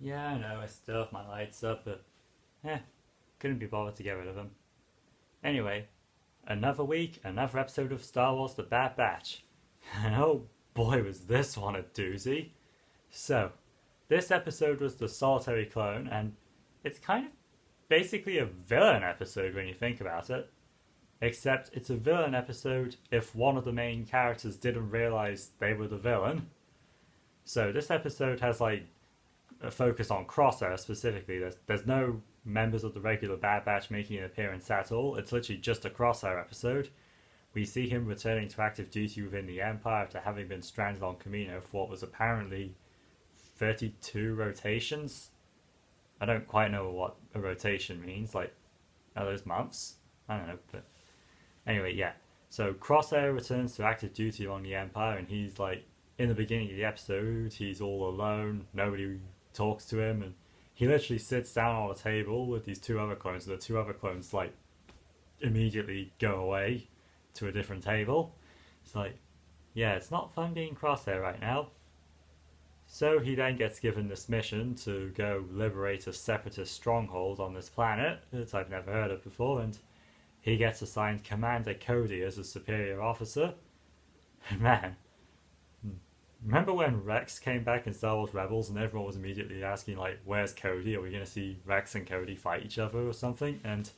Yeah, I know, I still have my lights up, but eh, couldn't be bothered to get rid of them. Anyway, another week, another episode of Star Wars The Bad Batch. And oh boy, was this one a doozy. So, this episode was the Solitary Clone, and it's kind of basically a villain episode when you think about it. Except it's a villain episode if one of the main characters didn't realize they were the villain. So this episode has like a focus on Crosshair specifically. There's no members of the regular Bad Batch making an appearance at all. It's literally just a Crosshair episode. We see him returning to active duty within the Empire after having been stranded on Kamino for what was apparently 32 rotations. I don't quite know what a rotation means. Like, are those months? I don't know. But anyway, yeah. So Crosshair returns to active duty on the Empire, and he's like, in the beginning of the episode, he's all alone. Nobody talks to him, and he literally sits down on a table with these two other clones, and the two other clones like immediately go away to a different table. It's like, yeah, it's not fun being Crosshair right now. So he then gets given this mission to go liberate a separatist stronghold on this planet that I've never heard of before, and he gets assigned Commander Cody as a superior officer. And man, remember when Rex came back in Star Wars Rebels and everyone was immediately asking, like, where's Cody? Are we going to see Rex and Cody fight each other or something? And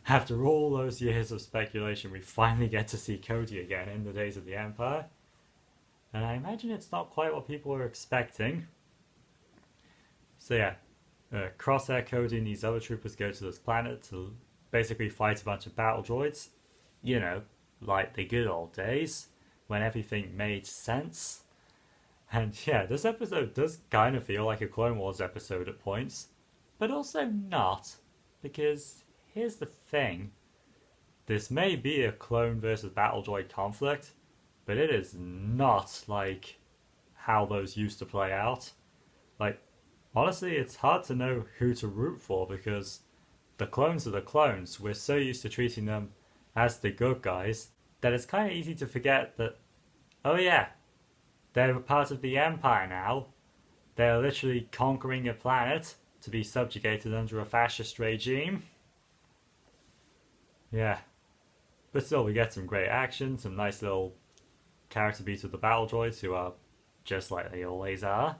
after all those years of speculation, we finally get to see Cody again in the Days of the Empire. And I imagine it's not quite what people were expecting. So yeah, Crosshair, Cody and these other troopers go to this planet to basically fight a bunch of battle droids. You know, like the good old days, when everything made sense. And yeah, this episode does kind of feel like a Clone Wars episode at points, but also not, because here's the thing. This may be a clone versus battle droid conflict, but it is not like how those used to play out. Like, honestly, it's hard to know who to root for because the clones are the clones. We're so used to treating them as the good guys that it's kind of easy to forget that, oh yeah, they're a part of the Empire now. They're literally conquering a planet to be subjugated under a fascist regime. Yeah. But still, we get some great action, some nice little character beats with the battle droids who are just like they always are.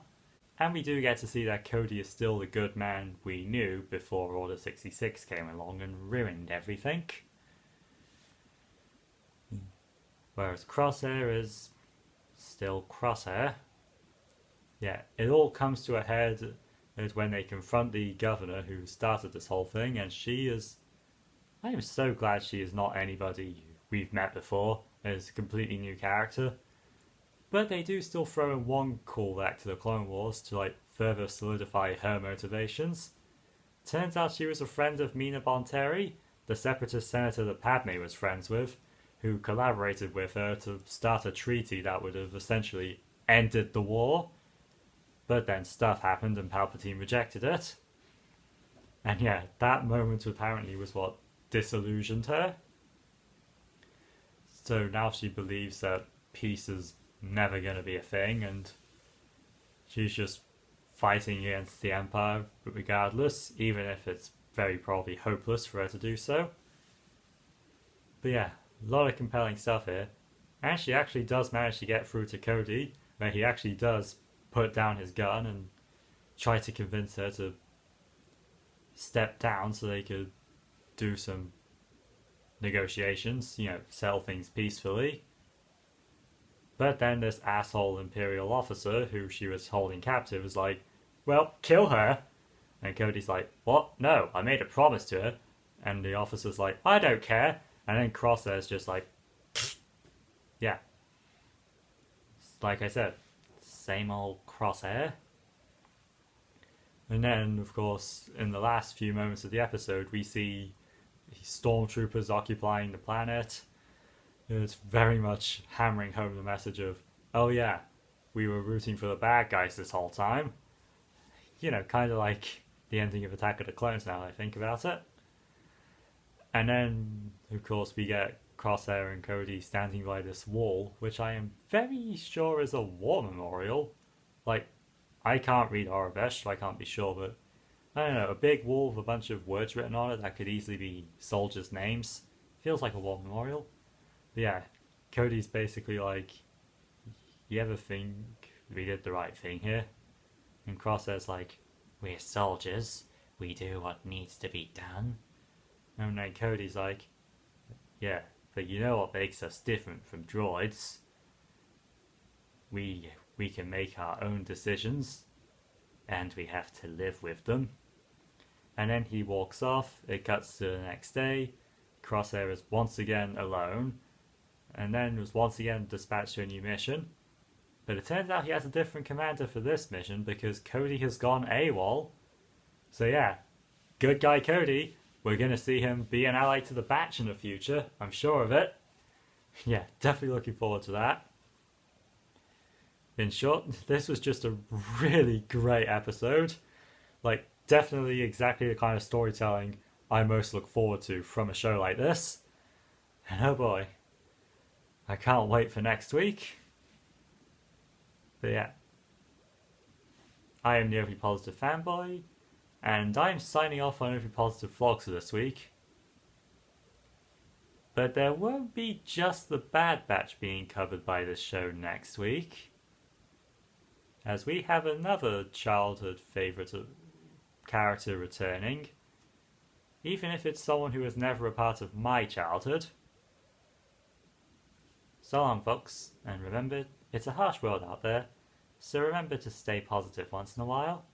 And we do get to see that Cody is still the good man we knew before Order 66 came along and ruined everything. Whereas Crosshair is still Crosshair. Yeah, it all comes to a head when they confront the governor who started this whole thing, and she is... I am so glad she is not anybody we've met before, as a completely new character. But they do still throw in one callback to the Clone Wars to like further solidify her motivations. Turns out she was a friend of Mina Bonteri, the separatist senator that Padme was friends with, who collaborated with her to start a treaty that would have essentially ended the war. But then stuff happened and Palpatine rejected it. And yeah, that moment apparently was what disillusioned her. So now she believes that peace is never going to be a thing and she's just fighting against the Empire regardless, even if it's very probably hopeless for her to do so. But yeah, a lot of compelling stuff here. And she actually does manage to get through to Cody, where he actually does put down his gun and try to convince her to step down so they could do some negotiations, you know, settle things peacefully. But then this asshole Imperial officer who she was holding captive is like, well, kill her. And Cody's like, what? No, I made a promise to her. And the officer's like, I don't care. And then Crosshair's just like, yeah. Like I said, same old Crosshair. And then, of course, in the last few moments of the episode, we see stormtroopers occupying the planet. It's very much hammering home the message of, oh yeah, we were rooting for the bad guys this whole time. You know, kind of like the ending of Attack of the Clones now I think about it. And then, of course, we get Crosshair and Cody standing by this wall, which I am very sure is a war memorial. Like, I can't read Arabic, so I can't be sure, but I don't know, a big wall with a bunch of words written on it that could easily be soldiers' names. Feels like a war memorial. But yeah, Cody's basically like, you ever think we did the right thing here? And Crosshair's like, we're soldiers, we do what needs to be done. And then Cody's like, yeah, but you know what makes us different from droids? We can make our own decisions, and we have to live with them. And then he walks off, it cuts to the next day, Crosshair is once again alone, and then was once again dispatched to a new mission. But it turns out he has a different commander for this mission because Cody has gone AWOL. So yeah, good guy Cody. We're going to see him be an ally to the Batch in the future, I'm sure of it. Yeah, definitely looking forward to that. In short, this was just a really great episode. Like, definitely exactly the kind of storytelling I most look forward to from a show like this. And oh boy, I can't wait for next week. But yeah, I am the Overly Positive Fanboy, and I'm signing off on Overly Positive Vlogs for this week. But there won't be just the Bad Batch being covered by this show next week, as we have another childhood favourite character returning, even if it's someone who was never a part of my childhood. So long, folks, and remember, it's a harsh world out there, so remember to stay positive once in a while.